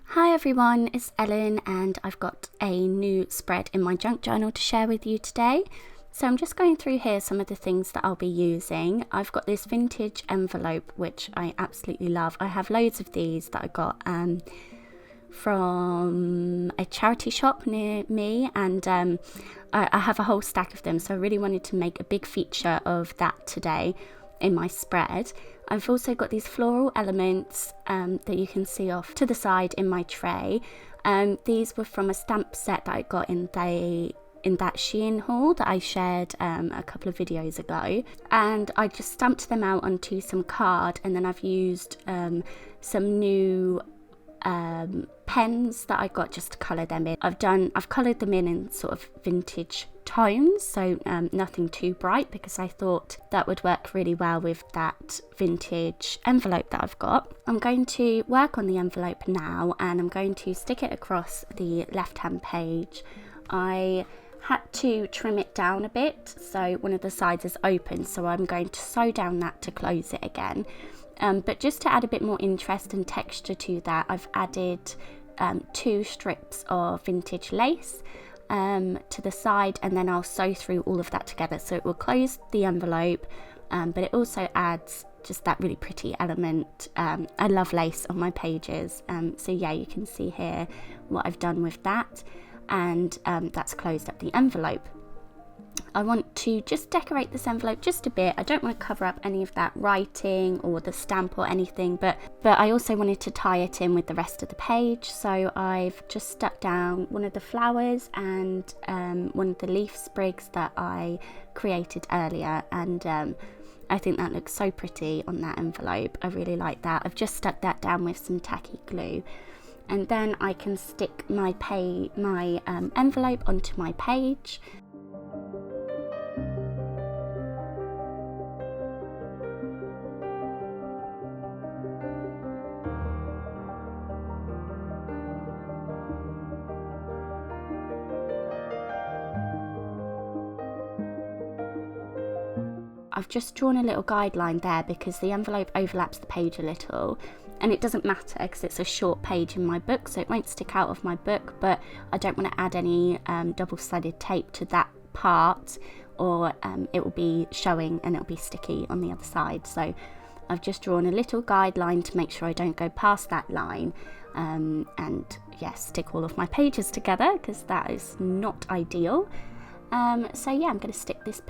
Hi everyone, it's Ellen and I've got a new spread in my junk journal to share with you today. So I'm just going through here some of the things that I'll be using. I've got this vintage envelope which I absolutely love. I have loads of these that I got from a charity shop near me, and I have a whole stack of them, so I really wanted to make a big feature of that today in my spread. I've also got these floral elements that you can see off to the side in my tray. These were from a stamp set that I got in that Shein haul that I shared a couple of videos ago, and I just stamped them out onto some card, and then I've used some new pens that I got just to colour them in. I've coloured them in sort of vintage tones, so nothing too bright, because I thought that would work really well with that vintage envelope that I've got. I'm going to work on the envelope now, and I'm going to stick it across the left hand page. I had to trim it down a bit, so one of the sides is open, so I'm going to sew down that to close it again. But just to add a bit more interest and texture to that, I've added 2 strips of vintage lace to the side, and then I'll sew through all of that together, so it will close the envelope, but it also adds just that really pretty element. I love lace on my pages, so yeah, you can see here what I've done with that, and that's closed up the envelope. I want to just decorate this envelope just a bit. I don't want to cover up any of that writing or the stamp or anything, but I also wanted to tie it in with the rest of the page, so I've just stuck down one of the flowers and one of the leaf sprigs that I created earlier, and I think that looks so pretty on that envelope. I really like that. I've just stuck that down with some tacky glue, and then I can stick my envelope onto my page. I've just drawn a little guideline there because the envelope overlaps the page a little, and it doesn't matter because it's a short page in my book, so it won't stick out of my book, but I don't want to add any double-sided tape to that part, or it will be showing and it'll be sticky on the other side. So I've just drawn a little guideline to make sure I don't go past that line, and yes, stick all of my pages together because that is not ideal. So yeah, I'm going to stick this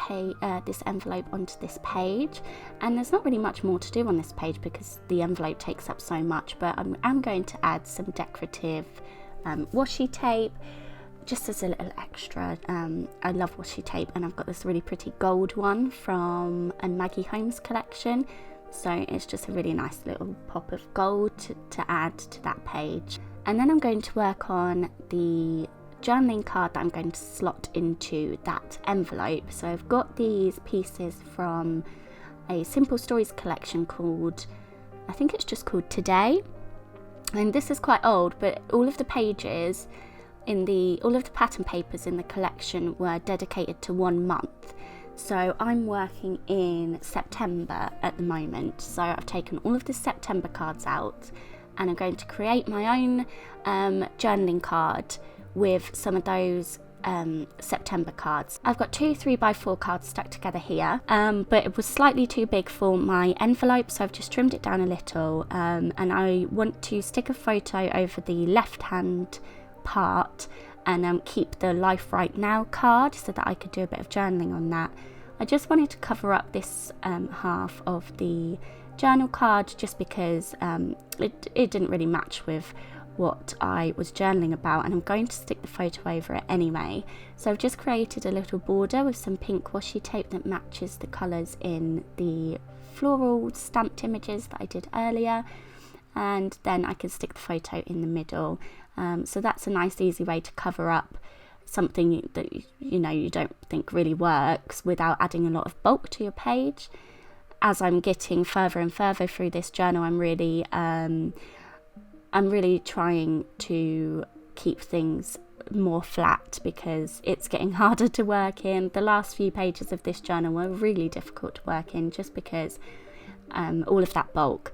envelope onto this page, and there's not really much more to do on this page because the envelope takes up so much, but I'm going to add some decorative washi tape just as a little extra. I love washi tape, and I've got this really pretty gold one from a Maggie Holmes collection, so it's just a really nice little pop of gold to add to that page. And then I'm going to work on the journaling card that I'm going to slot into that envelope. So I've got these pieces from a Simple Stories collection called, I think it's just called Today, and this is quite old, but all of the pages all of the pattern papers in the collection were dedicated to 1 month. So I'm working in September at the moment, so I've taken all of the September cards out, and I'm going to create my own journaling card with some of those September cards. I've got 2 3x4 cards stuck together here, but it was slightly too big for my envelope, so I've just trimmed it down a little, and I want to stick a photo over the left hand part and keep the Life Right Now card so that I could do a bit of journaling on that. I just wanted to cover up this half of the journal card just because it didn't really match with what I was journaling about, and I'm going to stick the photo over it anyway. So I've just created a little border with some pink washi tape that matches the colours in the floral stamped images that I did earlier, and then I can stick the photo in the middle. So that's a nice easy way to cover up something that you don't think really works without adding a lot of bulk to your page. As I'm getting further and further through this journal, I'm really trying to keep things more flat because it's getting harder to work in. The last few pages of this journal were really difficult to work in just because all of that bulk.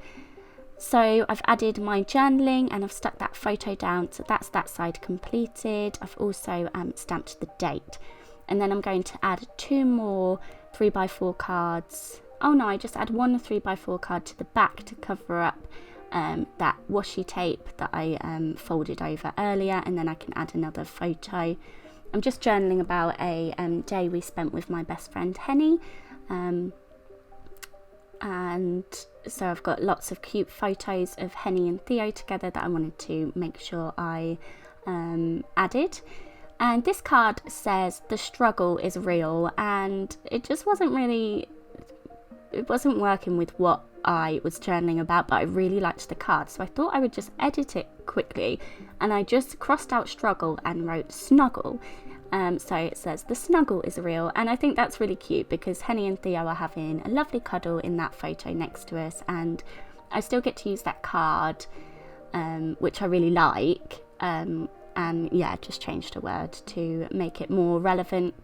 So I've added my journaling and I've stuck that photo down, so that's that side completed. I've also stamped the date, and then I'm going to add 2 more 3x4 cards. Oh no, I just add 1 3x4 card to the back to cover up that washi tape that I folded over earlier, and then I can add another photo. I'm just journaling about a day we spent with my best friend Henny, and so I've got lots of cute photos of Henny and Theo together that I wanted to make sure I added. And this card says the struggle is real, and it just wasn't working with what I was journaling about, but I really liked the card, so I thought I would just edit it quickly, and I just crossed out struggle and wrote snuggle. So it says the snuggle is real, and I think that's really cute because Henny and Theo are having a lovely cuddle in that photo next to us, and I still get to use that card, which I really like, and yeah, just changed a word to make it more relevant.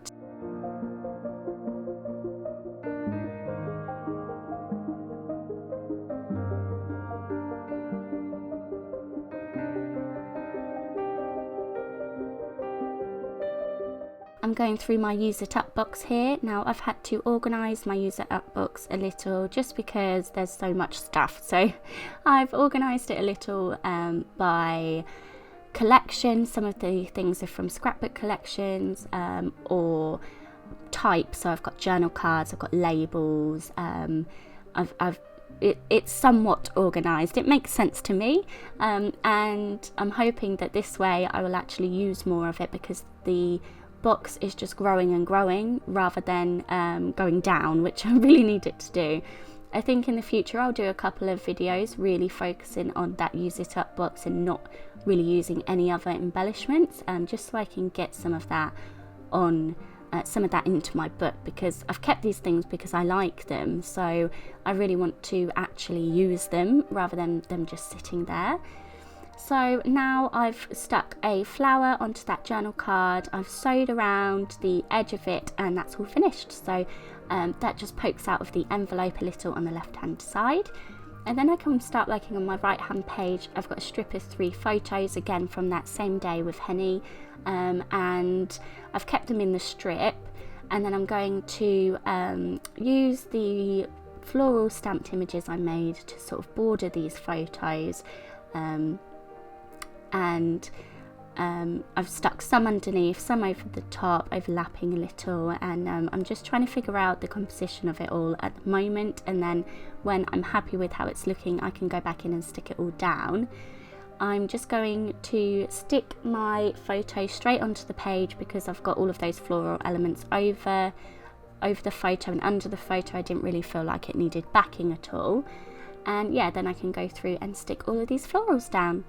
I'm going through my use it up box here. Now I've had to organise my use it up box a little just because there's so much stuff, so I've organised it a little by collection. Some of the things are from scrapbook collections or type, so I've got journal cards, I've got labels, it's somewhat organised. It makes sense to me, and I'm hoping that this way I will actually use more of it because the box is just growing and growing rather than going down, which I really need it to do. I think in the future I'll do a couple of videos really focusing on that use it up box and not really using any other embellishments, just so I can get some of that on some of that into my book, because I've kept these things because I like them, so I really want to actually use them rather than them just sitting there. So now I've stuck a flower onto that journal card, I've sewed around the edge of it, and that's all finished. So that just pokes out of the envelope a little on the left hand side, and then I can start working on my right hand page. I've got a strip of 3 photos again from that same day with Henny, and I've kept them in the strip, and then I'm going to use the floral stamped images I made to sort of border these photos, and I've stuck some underneath, some over the top, overlapping a little, and I'm just trying to figure out the composition of it all at the moment, and then when I'm happy with how it's looking I can go back in and stick it all down. I'm just going to stick my photo straight onto the page because I've got all of those floral elements over the photo and under the photo. I didn't really feel like it needed backing at all, and yeah, then I can go through and stick all of these florals down.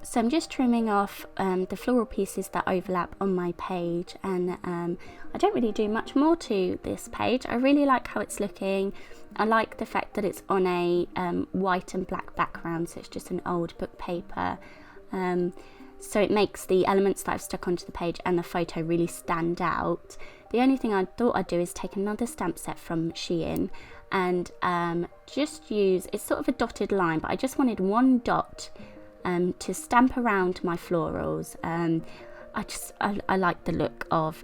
So I'm just trimming off the floral pieces that overlap on my page, and I don't really do much more to this page. I really like how it's looking. I like the fact that it's on a white and black background, so it's just an old book paper. so it makes the elements that I've stuck onto the page and the photo really stand out. The only thing I thought I'd do is take another stamp set from Shein and just use, it's sort of a dotted line, but I just wanted one dot to stamp around my florals. I like the look of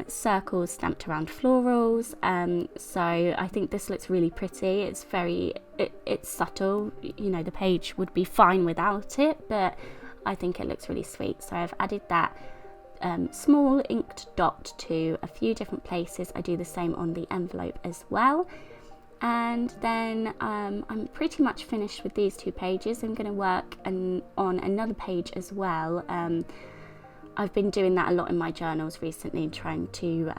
circles stamped around florals, so I think this looks really pretty. It's it's subtle, you know, the page would be fine without it, but I think it looks really sweet. So I've added that small inked dot to a few different places. I do the same on the envelope as well. And then I'm pretty much finished with these 2 pages. I'm going to work on another page as well. I've been doing that a lot in my journals recently, trying to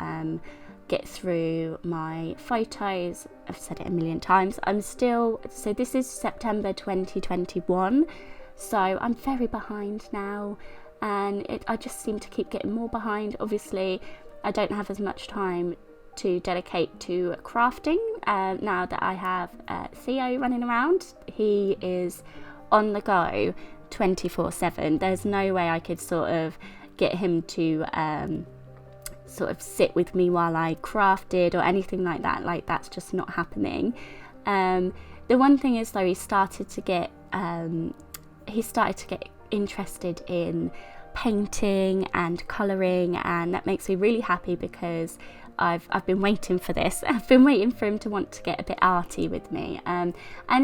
get through my photos. I've said it a million times. So this is September 2021, so I'm very behind now, and I just seem to keep getting more behind. Obviously, I don't have as much time to dedicate to crafting now that I have Theo running around. He is on the go 24/7. There's no way I could sort of get him to sort of sit with me while I crafted or anything like that. Like, that's just not happening. The one thing is, though, he started to get interested in painting and colouring, and that makes me really happy because I've been waiting for this. I've been waiting for him to want to get a bit arty with me, and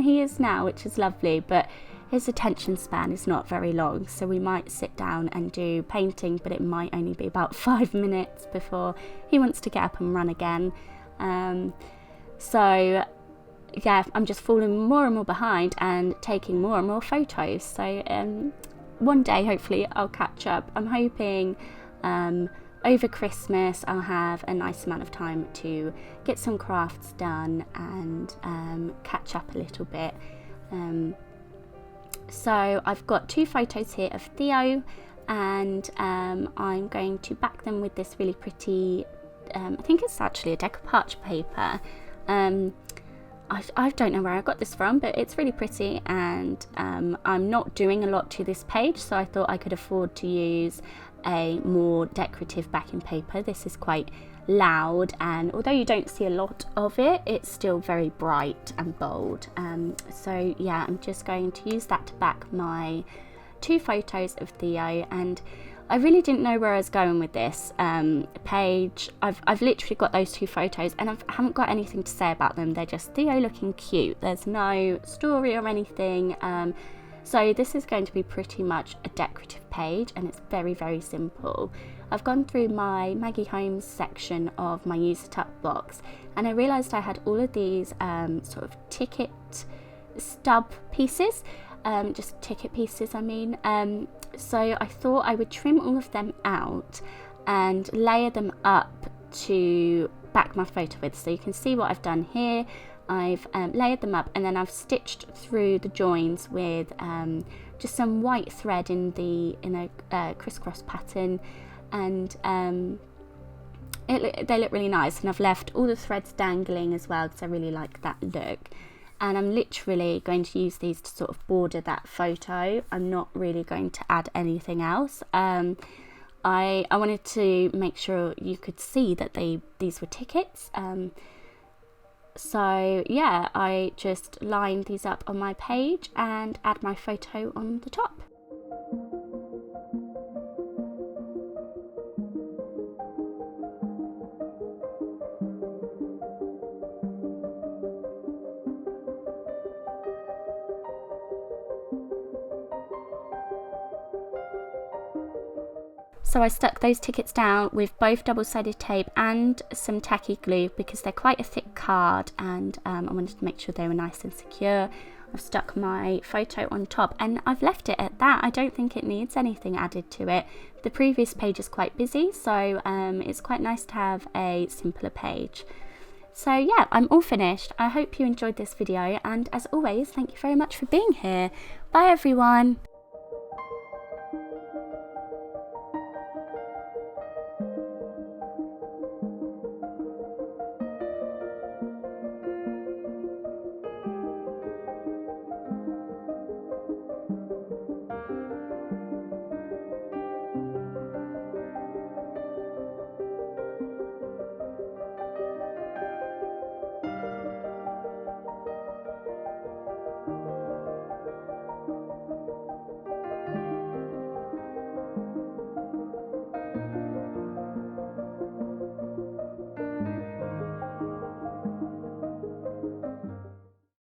he is now, which is lovely, but his attention span is not very long, so we might sit down and do painting, but it might only be about 5 minutes before he wants to get up and run again. So yeah, I'm just falling more and more behind and taking more and more photos. So one day, hopefully, I'll catch up. I'm hoping over Christmas I'll have a nice amount of time to get some crafts done and catch up a little bit. So I've got 2 photos here of Theo, and I'm going to back them with this really pretty, I think it's actually a decoupage paper. I don't know where I got this from, but it's really pretty, and I'm not doing a lot to this page, so I thought I could afford to use a more decorative backing paper. This is quite loud, and although you don't see a lot of it, it's still very bright and bold. So yeah, I'm just going to use that to back my 2 photos of Theo, and I really didn't know where I was going with this page. I've literally got those 2 photos, and I haven't got anything to say about them. They're just Theo looking cute. There's no story or anything. So this is going to be pretty much a decorative page, and it's very, very simple. I've gone through my Maggie Holmes section of my Use It Up box, and I realised I had all of these sort of ticket stub pieces, just ticket pieces I mean. So I thought I would trim all of them out and layer them up to back my photo with. So you can see what I've done here. I've layered them up, and then I've stitched through the joins with just some white thread in a crisscross pattern, and they look really nice. And I've left all the threads dangling as well because I really like that look. And I'm literally going to use these to sort of border that photo. I'm not really going to add anything else. I wanted to make sure you could see that these were tickets. So yeah, I just lined these up on my page and add my photo on the top. So I stuck those tickets down with both double-sided tape and some tacky glue because they're quite a thick card, and I wanted to make sure they were nice and secure. I've stuck my photo on top, and I've left it at that. I don't think it needs anything added to it. The previous page is quite busy, so it's quite nice to have a simpler page. So yeah, I'm all finished. I hope you enjoyed this video, and as always, thank you very much for being here. Bye everyone.